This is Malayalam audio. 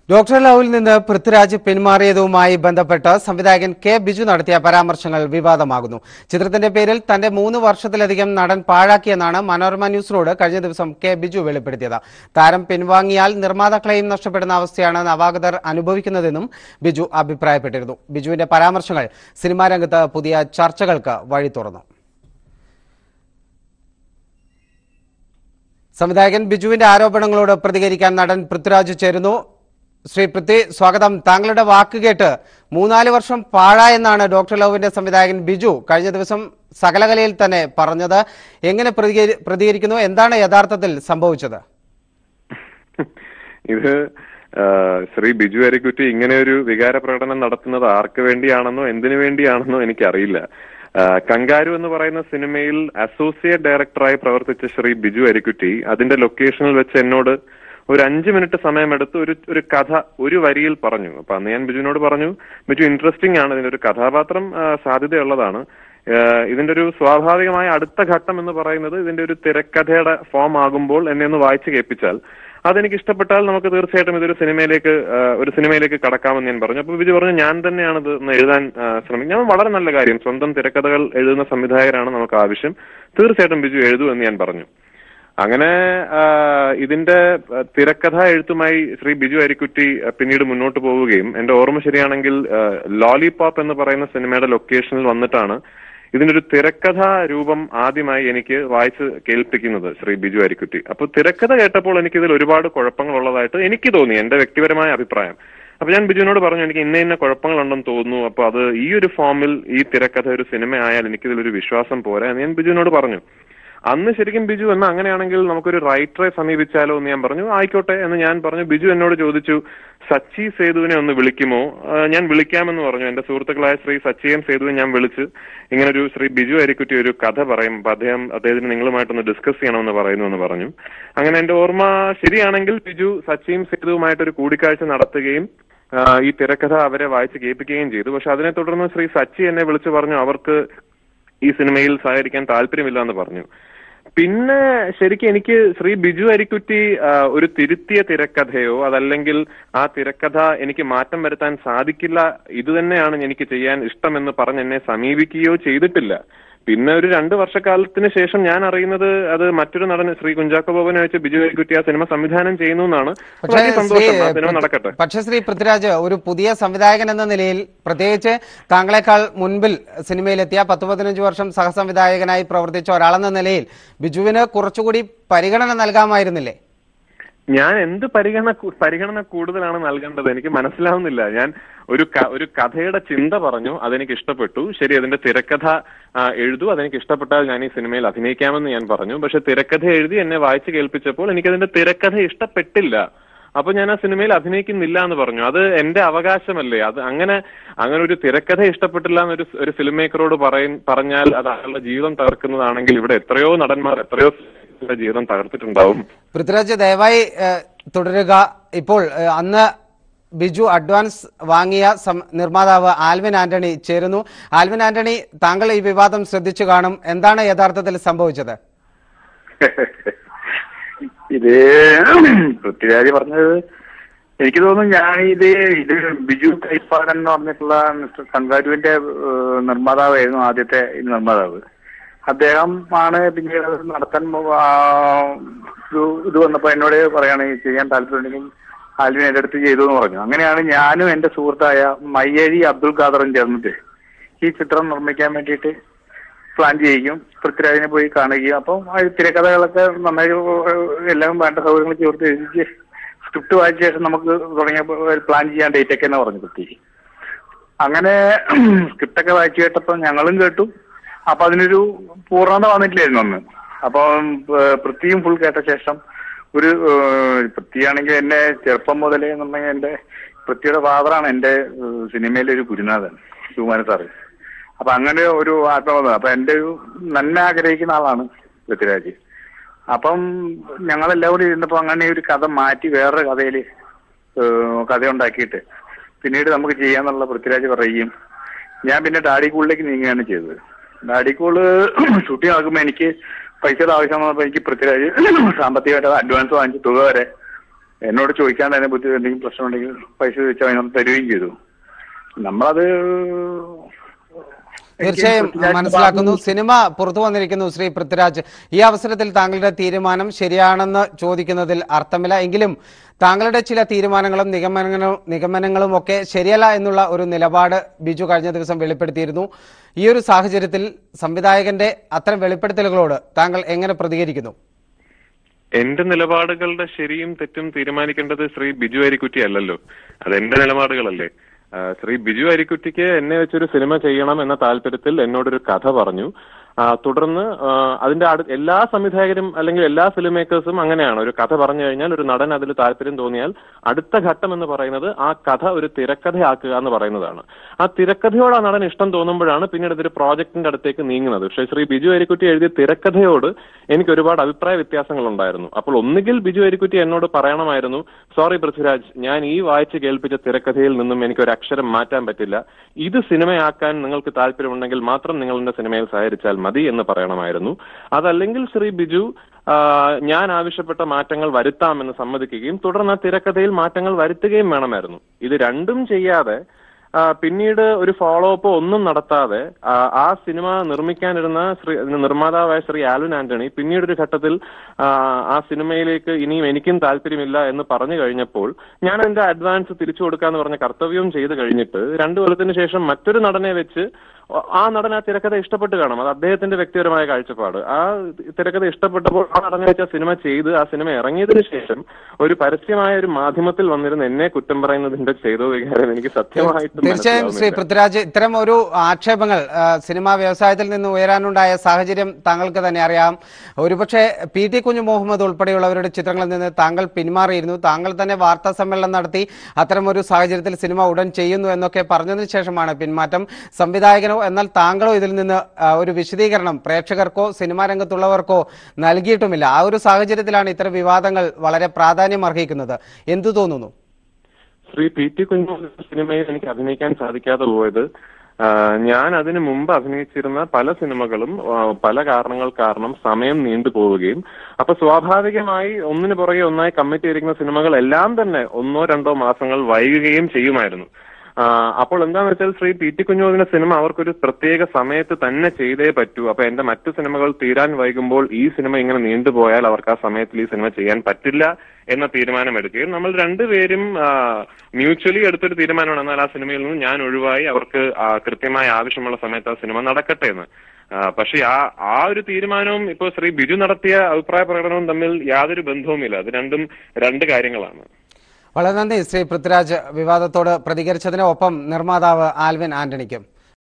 ഡോക്ടർ ലവിൽ നിന്ന് പൃഥ്വിരാജ് പിന്മാറിയതുമായി ബന്ധപ്പെട്ട് സംവിധായകൻ കെ ബിജു നടത്തിയ പരാമർശങ്ങൾ വിവാദമാകുന്നു. ചിത്രത്തിന്റെ പേരിൽ തന്റെ 3 വർഷത്തിലധികം നടൻ പാഴാക്കിയെന്നാണ് മനോരമ ന്യൂസിനോട് കഴിഞ്ഞ ദിവസം കെ ബിജു വെളിപ്പെടുത്തിയത്. താരം പിൻവാങ്ങിയാൽ നിർമ്മാതാക്കളെയും നഷ്ടപ്പെടുന്ന അവസ്ഥയാണ് നവാഗതർ അനുഭവിക്കുന്നതെന്നും ബിജു അഭിപ്രായപ്പെട്ടിരുന്നു. ബിജുവിന്റെ പരാമർശങ്ങൾ സിനിമാ രംഗത്ത് പുതിയ ചർച്ചകൾക്ക് വഴി തുറന്നു. സംവിധായകൻ ബിജുവിന്റെ ആരോപണങ്ങളോട് പ്രതികരിക്കാൻ നടൻ പൃഥ്വിരാജ് ചേരുന്നു. ശ്രീ പൃഥ്വി, സ്വാഗതം. താങ്കളുടെ വാക്ക് കേട്ട് 3-4 വർഷം പാഴായെന്നാണ് ഡോക്ടർ ലവിന്റെ സംവിധായകൻ ബിജു കഴിഞ്ഞ ദിവസം സകലകലയിൽ തന്നെ പറഞ്ഞത്. എങ്ങനെ പ്രതികരിക്കുന്നു? എന്താണ് യഥാർത്ഥത്തിൽ സംഭവിച്ചത്? ഇത് ശ്രീ ബിജു അരിക്കുറ്റി ഇങ്ങനെ ഒരു വികാര പ്രകടനം നടത്തുന്നത് ആർക്ക് വേണ്ടിയാണെന്നോ എന്തിനു വേണ്ടിയാണെന്നോ എനിക്കറിയില്ല. കങ്കാരു എന്ന് പറയുന്ന സിനിമയിൽ അസോസിയേറ്റ് ഡയറക്ടറായി പ്രവർത്തിച്ച ശ്രീ ബിജു അരിക്കുറ്റി അതിന്റെ ലൊക്കേഷനിൽ വെച്ച് എന്നോട് ഒരു 5 മിനിറ്റ് സമയമെടുത്ത് ഒരു കഥ ഒരു വരിയിൽ പറഞ്ഞു. അപ്പൊ അന്ന് ഞാൻ ബിജുവിനോട് പറഞ്ഞു, ബിജു ഇൻട്രസ്റ്റിംഗ് ആണ്, ഇതിന്റെ ഒരു കഥാപാത്രം സാധ്യതയുള്ളതാണ്. ഇതിന്റെ ഒരു സ്വാഭാവികമായ അടുത്ത ഘട്ടം എന്ന് പറയുന്നത് ഇതിന്റെ ഒരു തിരക്കഥയുടെ ഫോം ആകുമ്പോൾ എന്നെ ഒന്ന് വായിച്ചു കേൾപ്പിച്ചാൽ അതെനിക്ക് ഇഷ്ടപ്പെട്ടാൽ നമുക്ക് തീർച്ചയായിട്ടും ഇതൊരു സിനിമയിലേക്ക് കടക്കാമെന്ന് ഞാൻ പറഞ്ഞു. അപ്പൊ ബിജു പറഞ്ഞു, ഞാൻ തന്നെയാണ് ഇത് എഴുതാൻ ശ്രമിക്കുന്നത്. ഞാൻ വളരെ നല്ല കാര്യം, സ്വന്തം തിരക്കഥകൾ എഴുതുന്ന സംവിധായകരാണ് നമുക്ക് ആവശ്യം, തീർച്ചയായിട്ടും ബിജു എഴുതൂ എന്ന് ഞാൻ പറഞ്ഞു. അങ്ങനെ ഇതിന്റെ തിരക്കഥ എഴുത്തുമായി ശ്രീ ബിജു അരിക്കുറ്റി പിന്നീട് മുന്നോട്ട് പോവുകയും എന്റെ ഓർമ്മ ശരിയാണെങ്കിൽ ലോലിപോപ്പ് എന്ന് പറയുന്ന സിനിമയുടെ ലൊക്കേഷനിൽ വന്നിട്ടാണ് ഇതിന്റെ ഒരു തിരക്കഥ രൂപം ആദ്യമായി എനിക്ക് വായിച്ച് കേൾപ്പിക്കുന്നത് ശ്രീ ബിജു അരിക്കുറ്റി. അപ്പൊ തിരക്കഥ കേട്ടപ്പോൾ എനിക്ക് ഇതിൽ ഒരുപാട് കുഴപ്പങ്ങൾ ഉള്ളതായിട്ട് എനിക്ക് തോന്നി, എന്റെ വ്യക്തിപരമായ അഭിപ്രായം. അപ്പൊ ഞാൻ ബിജുവിനോട് പറഞ്ഞു, എനിക്ക് ഇന്ന കുഴപ്പങ്ങളുണ്ടെന്ന് തോന്നുന്നു, അപ്പൊ അത് ഈ ഒരു ഫോമിൽ ഈ തിരക്കഥ ഒരു സിനിമ ആയാൽ എനിക്കിതിലൊരു വിശ്വാസം പോരാ എന്ന് ഞാൻ ബിജുവിനോട് പറഞ്ഞു. അന്ന് ശരിക്കും ബിജു എന്നാ അങ്ങനെയാണെങ്കിൽ നമുക്കൊരു റൈറ്ററെ സമീപിച്ചാലോ എന്ന് ഞാൻ പറഞ്ഞു. ആയിക്കോട്ടെ എന്ന് ഞാൻ പറഞ്ഞു. ബിജു എന്നോട് ചോദിച്ചു, സച്ചി സേതുവിനെ ഒന്ന് വിളിക്കുമോ? ഞാൻ വിളിക്കാമെന്ന് പറഞ്ഞു. എന്റെ സുഹൃത്തുക്കളായ ശ്രീ സച്ചിയും സേതുവിനെ ഞാൻ വിളിച്ച് ഇങ്ങനൊരു ശ്രീ ബിജു അരിക്കുറ്റി ഒരു കഥ പറയും, അദ്ദേഹത്തിന് നിങ്ങളുമായിട്ടൊന്ന് ഡിസ്കസ് ചെയ്യണമെന്ന് പറയുന്നു എന്ന് പറഞ്ഞു. അങ്ങനെ എന്റെ ഓർമ്മ ശരിയാണെങ്കിൽ ബിജു സച്ചിയും സേതുവുമായിട്ടൊരു കൂടിക്കാഴ്ച നടത്തുകയും ഈ തിരക്കഥ അവരെ വായിച്ച് കേൾപ്പിക്കുകയും ചെയ്തു. പക്ഷെ അതിനെ തുടർന്ന് ശ്രീ സച്ചി എന്നെ വിളിച്ചു പറഞ്ഞു അവർക്ക് ഈ സിനിമയിൽ സഹകരിക്കാൻ താല്പര്യമില്ല എന്ന് പറഞ്ഞു. പിന്നെ ശരിക്കും എനിക്ക് ശ്രീ ബിജു അരിക്കുറ്റി ഒരു തിരുത്തിയ തിരക്കഥയോ അതല്ലെങ്കിൽ ആ തിരക്കഥ എനിക്ക് മാറ്റം വരുത്താൻ സാധിക്കില്ല, ഇത് തന്നെയാണ് എനിക്ക് ചെയ്യാൻ ഇഷ്ടമെന്ന് പറഞ്ഞ് എന്നെ സമീപിക്കുകയോ ചെയ്തിട്ടില്ല. പിന്നെ ഒരു 2 വർഷക്കാലത്തിന് ശേഷം ഞാൻ അറിയുന്നത് അത് മറ്റൊരു നടൻ ശ്രീ കുഞ്ചാക്കോ ബോബനെ വെച്ച് ബിജു അരിക്കുറ്റി ആ സിനിമ സംവിധാനം ചെയ്യുന്നു എന്നാണ്. വളരെ സന്തോഷം, ആ സിനിമ നടക്കട്ടെ. പക്ഷേ ശ്രീ പൃഥ്വിരാജ്, ഒരു പുതിയ സംവിധായകൻ എന്ന നിലയിൽ, പ്രത്യേകിച്ച് താങ്കളെക്കാൾ മുൻപിൽ സിനിമയിലെത്തിയ 10-15 വർഷം സഹസംവിധായകനായി പ്രവർത്തിച്ച ഒരാളെന്ന നിലയിൽ ബിജുവിന് കുറച്ചുകൂടി പരിഗണന നൽകാമായിരുന്നില്ലേ? ഞാൻ എന്ത് പരിഗണന കൂടുതലാണ് നൽകേണ്ടത് എനിക്ക് മനസ്സിലാവുന്നില്ല. ഞാൻ ഒരു കഥയുടെ ചിന്ത പറഞ്ഞു, അതെനിക്ക് ഇഷ്ടപ്പെട്ടു. ശരി, അതിന്റെ തിരക്കഥ എഴുതു, അതെനിക്ക് ഇഷ്ടപ്പെട്ടാൽ ഞാൻ ഈ സിനിമയിൽ അഭിനയിക്കാമെന്ന് ഞാൻ പറഞ്ഞു. പക്ഷെ തിരക്കഥ എഴുതി എന്നെ വായിച്ചു കേൾപ്പിച്ചപ്പോൾ എനിക്കതിന്റെ തിരക്കഥ ഇഷ്ടപ്പെട്ടില്ല. അപ്പൊ ഞാൻ ആ സിനിമയിൽ അഭിനയിക്കുന്നില്ല എന്ന് പറഞ്ഞു. അത് എന്റെ അവകാശമല്ലേ? അത് അങ്ങനെ ഒരു തിരക്കഥ ഇഷ്ടപ്പെട്ടില്ല എന്നൊരു ഫിലിം മേക്കറോട് പറഞ്ഞാൽ അത് അയാളുടെ ജീവിതം തകർക്കുന്നതാണെങ്കിൽ ഇവിടെ എത്രയോ നടന്മാർ എത്രയോ ജീവിതം തകർത്തിട്ടുണ്ടാവും. പൃഥ്വിരാജ്, ദയവായി തുടരുക. ഇപ്പോൾ അന്ന് ബിജു അഡ്വാൻസ് വാങ്ങിയ നിർമ്മാതാവ് ആൽവിൻ ആന്റണി ചേരുന്നു. ആൽവിൻ ആന്റണി, താങ്കൾ ഈ വിവാദം ശ്രദ്ധിച്ചു കാണും. എന്താണ് യഥാർത്ഥത്തിൽ സംഭവിച്ചത്? ഇത് പൃഥ്വിരാജ് പറഞ്ഞത് എനിക്ക് തോന്നുന്നു, ഞാൻ ഇത് ബിജു കൈപ്പാടൻ എന്ന് പറഞ്ഞിട്ടുള്ള മിസ്റ്റർ കങ്കാരുവിന്റെ നിർമ്മാതാവായിരുന്നു ആദ്യത്തെ നിർമ്മാതാവ്. അദ്ദേഹം ആണ് പിന്നീട് നടത്താൻ ഇത് വന്നപ്പോ എന്നോട് പറയാണ് ചെയ്യാൻ താല്പര്യമുണ്ടെങ്കിൽ ആൽവിൻ എന്റെ അടുത്ത് ചെയ്തു എന്ന് പറഞ്ഞു. അങ്ങനെയാണ് ഞാനും എന്റെ സുഹൃത്തായ മയ്യഴി അബ്ദുൽ ഖാദറും ചേർന്നിട്ട് ഈ ചിത്രം നിർമ്മിക്കാൻ വേണ്ടിയിട്ട് പ്ലാൻ ചെയ്യുകയും പൃഥ്വിരാജിനെ പോയി കാണുകയും അപ്പം തിരക്കഥകളൊക്കെ നന്നായി എല്ലാം വേണ്ട സൗകര്യങ്ങൾ ചേർത്ത് എഴുതി സ്ക്രിപ്റ്റ് വായിച്ച ശേഷം നമുക്ക് തുടങ്ങിയപ്പോൾ പ്ലാൻ ചെയ്യാൻ ഡേറ്റ് ഒക്കെ എന്ന് പറഞ്ഞു പൃഥ്വി. അങ്ങനെ സ്ക്രിപ്റ്റൊക്കെ വായിച്ചു കേട്ടപ്പോൾ ഞങ്ങളും കേട്ടു. അപ്പൊ അതിനൊരു പൂർണ്ണത വന്നിട്ടില്ലായിരുന്നു അന്ന്. അപ്പം പൃഥ്വിയും ഫുൾ കേട്ട ശേഷം പൃഥ്വിയാണെങ്കിൽ എന്നെ ചെറുപ്പം മുതലേ എന്നുണ്ടെങ്കിൽ എന്റെ പൃഥ്വിയുടെ ഫാദറാണ് എന്റെ സിനിമയിലെ ഒരു ഗുരുനാഥൻ, ശിവകുമാരൻ സാറ്. അപ്പൊ അങ്ങനെ ഒരു ആത്മബന്ധം. അപ്പൊ എന്റെ ഒരു നന്മ ആഗ്രഹിക്കുന്ന ആളാണ് പൃഥ്വിരാജ്. അപ്പം ഞങ്ങളെല്ലാം കൂടി ഇരുന്നപ്പോ അങ്ങനെ ഒരു കഥ മാറ്റി വേറൊരു കഥ ഉണ്ടാക്കിയിട്ട് പിന്നീട് നമുക്ക് ചെയ്യാന്നുള്ള പൃഥ്വിരാജ് പറയുകയും ഞാൻ പിന്നെ ഡാഡിക്കൂളിലേക്ക് നീങ്ങുകയാണ് ചെയ്തത്. ഡാഡിക്കൂള് ഷൂട്ടിംഗ് നടക്കുമ്പോൾ എനിക്ക് പൈസയുടെ ആവശ്യം വന്നപ്പോൾ എനിക്ക് പൃഥ്വിരാജ് സാമ്പത്തികമായിട്ട് അഡ്വാൻസ് വാങ്ങിച്ച തുക വരെ എന്നോട് ചോദിക്കാണ്ട് അതിനെ പറ്റി എന്തെങ്കിലും പ്രശ്നമുണ്ടെങ്കിൽ പൈസ ചോദിച്ചാൽ അതിനൊന്ന് തരുകയും ചെയ്തു. നമ്മളത് തീർച്ചയായും മനസ്സിലാക്കുന്നു. സിനിമ പുറത്തു വന്നിരിക്കുന്നു. ശ്രീ പൃഥ്വിരാജ്, ഈ അവസരത്തിൽ താങ്കളുടെ തീരുമാനം ശരിയാണെന്ന് ചോദിക്കുന്നതിൽ അർത്ഥമില്ല. എങ്കിലും താങ്കളുടെ ചില തീരുമാനങ്ങളും നിഗമനങ്ങളും ഒക്കെ ശരിയല്ല എന്നുള്ള ഒരു നിലപാട് ബിജു കഴിഞ്ഞ ദിവസം വെളിപ്പെടുത്തിയിരുന്നു. ഈ ഒരു സാഹചര്യത്തിൽ സംവിധായകന്റെ അത്തരം വെളിപ്പെടുത്തലുകളോട് താങ്കൾ എങ്ങനെ പ്രതികരിക്കുന്നു? എന്റെ നിലപാടുകളുടെ ശരിയും തെറ്റും തീരുമാനിക്കേണ്ടത് ശ്രീ ബിജു അരിക്കുറ്റി അല്ലല്ലോ, അത് എന്റെ നിലപാടുകളല്ലേ. ശ്രീ ബിജു അരിക്കുറ്റിക്ക് എന്നെ വെച്ചൊരു സിനിമ ചെയ്യണം എന്ന താല്പര്യത്തിൽ എന്നോടൊരു കഥ പറഞ്ഞു. തുടർന്ന് അതിന്റെ എല്ലാ സംവിധായകരും അല്ലെങ്കിൽ എല്ലാ ഫിലിം മേക്കേഴ്സും അങ്ങനെയാണ്. ഒരു കഥ പറഞ്ഞു കഴിഞ്ഞാൽ ഒരു നടൻ അതിൽ താല്പര്യം തോന്നിയാൽ അടുത്ത ഘട്ടം എന്ന് പറയുന്നത് ആ കഥ ഒരു തിരക്കഥയാക്കുക എന്ന് പറയുന്നതാണ്. ആ തിരക്കഥയോട് ആ നടൻ ഇഷ്ടം തോന്നുമ്പോഴാണ് പിന്നീട് ഇതൊരു പ്രോജക്ടിന്റെ അടുത്തേക്ക് നീങ്ങുന്നത്. പക്ഷേ ശ്രീ ബിജു അരിക്കുറ്റി എഴുതിയ തിരക്കഥയോട് എനിക്ക് ഒരുപാട് അഭിപ്രായ വ്യത്യാസങ്ങൾ ഉണ്ടായിരുന്നു. അപ്പോൾ ഒന്നുകിൽ ബിജു അരിക്കുറ്റി എന്നോട് പറയണമായിരുന്നു, സോറി പൃഥ്വിരാജ്, ഞാൻ ഈ വായിച്ച് കേൾപ്പിച്ച തിരക്കഥയിൽ നിന്നും എനിക്ക് ഒരു അക്ഷരം മാറ്റാൻ പറ്റില്ല, ഇത് സിനിമയാക്കാൻ നിങ്ങൾക്ക് താല്പര്യമുണ്ടെങ്കിൽ മാത്രം നിങ്ങൾ എന്റെ സിനിമയിൽ സഹകരിച്ചാൽ മതി എന്ന് പറയണമായിരുന്നു. അതല്ലെങ്കിൽ ശ്രീ ബിജു ഞാൻ ആവശ്യപ്പെട്ട മാറ്റങ്ങൾ വരുത്താമെന്ന് സമ്മതിക്കുകയും തുടർന്ന് ആ തിരക്കഥയിൽ മാറ്റങ്ങൾ വരുത്തുകയും വേണമായിരുന്നു. ഇത് രണ്ടും ചെയ്യാതെ പിന്നീട് ഒരു ഫോളോ അപ്പ് ഒന്നും നടത്താതെ ആ സിനിമ നിർമ്മിക്കാനിരുന്ന നിർമ്മാതാവായ ശ്രീ ആൽവിൻ ആന്റണി പിന്നീട് ഒരു ഘട്ടത്തിൽ ആ സിനിമയിലേക്ക് ഇനിയും എനിക്കും താല്പര്യമില്ല എന്ന് പറഞ്ഞു കഴിഞ്ഞപ്പോൾ ഞാൻ എന്റെ അഡ്വാൻസ് തിരിച്ചു കൊടുക്കാന്ന് പറഞ്ഞ കർത്തവ്യവും ചെയ്ത് കഴിഞ്ഞിട്ട് 2 കൊല്ലത്തിന് ശേഷം മറ്റൊരു നടനെ വെച്ച് ആ നടൻ ആ തിരക്കഥ ഇഷ്ടപ്പെട്ട് കാണും. അത് അദ്ദേഹത്തിന്റെ വ്യക്തിപരമായ കാഴ്ചപ്പാട്. ആ തിരക്കഥ ഇഷ്ടപ്പെട്ടപ്പോൾ ആ നടനെ വെച്ച് ആ സിനിമ ചെയ്ത് ആ സിനിമ ഇറങ്ങിയതിനു ശേഷം ഒരു പരസ്യമായ ഒരു മാധ്യമത്തിൽ വന്നിരുന്ന എന്നെ കുറ്റം പറയുന്നതിന്റെ ചെയ്തോ വികാരം എനിക്ക് സത്യമായിട്ടും തീർച്ചയായും ശ്രീ പൃഥ്വിരാജ്, ഇത്തരം ഒരു ആക്ഷേപങ്ങൾ സിനിമാ വ്യവസായത്തിൽ നിന്ന് ഉയരാനുണ്ടായ സാഹചര്യം താങ്കൾക്ക് തന്നെ അറിയാം. ഒരുപക്ഷെ PT കുഞ്ഞു മുഹമ്മദ് ഉൾപ്പെടെയുള്ളവരുടെ ചിത്രങ്ങളിൽ നിന്ന് താങ്കൾ പിന്മാറിയിരുന്നു. താങ്കൾ തന്നെ വാർത്താ സമ്മേളനം നടത്തി അത്തരം ഒരു സാഹചര്യത്തിൽ സിനിമ ഉടൻ ചെയ്യുന്നു എന്നൊക്കെ പറഞ്ഞതിന് ശേഷമാണ് പിന്മാറ്റം. സംവിധായകനോ എന്നാൽ താങ്കളോ ഇതിൽ നിന്ന് ഒരു വിശദീകരണം പ്രേക്ഷകർക്കോ സിനിമാ രംഗത്തുള്ളവർക്കോ നൽകിയിട്ടുമില്ല. ആ ഒരു സാഹചര്യത്തിലാണ് ഇത്തരം വിവാദങ്ങൾ വളരെ പ്രാധാന്യം അർഹിക്കുന്നത്. എന്തു തോന്നുന്നു? ശ്രീ PT കുഞ്ഞു സിനിമയിൽ എനിക്ക് അഭിനയിക്കാൻ സാധിക്കാതെ പോയത് ഞാൻ അതിനു മുമ്പ് അഭിനയിച്ചിരുന്ന പല സിനിമകളും പല കാരണങ്ങൾ കാരണം സമയം നീണ്ടുപോവുകയും അപ്പൊ സ്വാഭാവികമായി ഒന്നിനു പുറകെ ഒന്നായി കമ്മിറ്റ് ചെയ്തിരിക്കുന്ന സിനിമകൾ എല്ലാം തന്നെ 1-2 മാസങ്ങൾ വൈകുകയും ചെയ്യുമായിരുന്നു. അപ്പോൾ എന്താണെന്ന് വെച്ചാൽ ശ്രീ PT കുഞ്ഞുമോദിന്റെ സിനിമ അവർക്കൊരു പ്രത്യേക സമയത്ത് തന്നെ ചെയ്തേ പറ്റൂ. അപ്പൊ എന്റെ മറ്റു സിനിമകൾ തീരാൻ വൈകുമ്പോൾ ഈ സിനിമ ഇങ്ങനെ നീണ്ടുപോയാൽ അവർക്ക് ആ സമയത്തിൽ ഈ സിനിമ ചെയ്യാൻ പറ്റില്ല എന്ന തീരുമാനമെടുക്കുകയും നമ്മൾ രണ്ടുപേരും മ്യൂച്വലി എടുത്തൊരു തീരുമാനമാണ്. എന്നാൽ ആ സിനിമയിൽ നിന്ന് ഞാൻ ഒഴിവായി അവർക്ക് കൃത്യമായ ആവശ്യമുള്ള സമയത്ത് ആ സിനിമ നടക്കട്ടെ എന്ന്. പക്ഷെ ആ ഒരു തീരുമാനവും ഇപ്പോൾ ശ്രീ ബിജു നടത്തിയ അഭിപ്രായ പ്രകടനവും തമ്മിൽ യാതൊരു ബന്ധവുമില്ല. അത് രണ്ടും 2 കാര്യങ്ങളാണ്. വളരെ നന്ദി ശ്രീ പൃഥ്വിരാജ് വിവാദത്തോട് പ്രതികരിച്ചതിന്. ഒപ്പം നിർമ്മാതാവ് ആൽവിൻ ആന്റണിക്കും.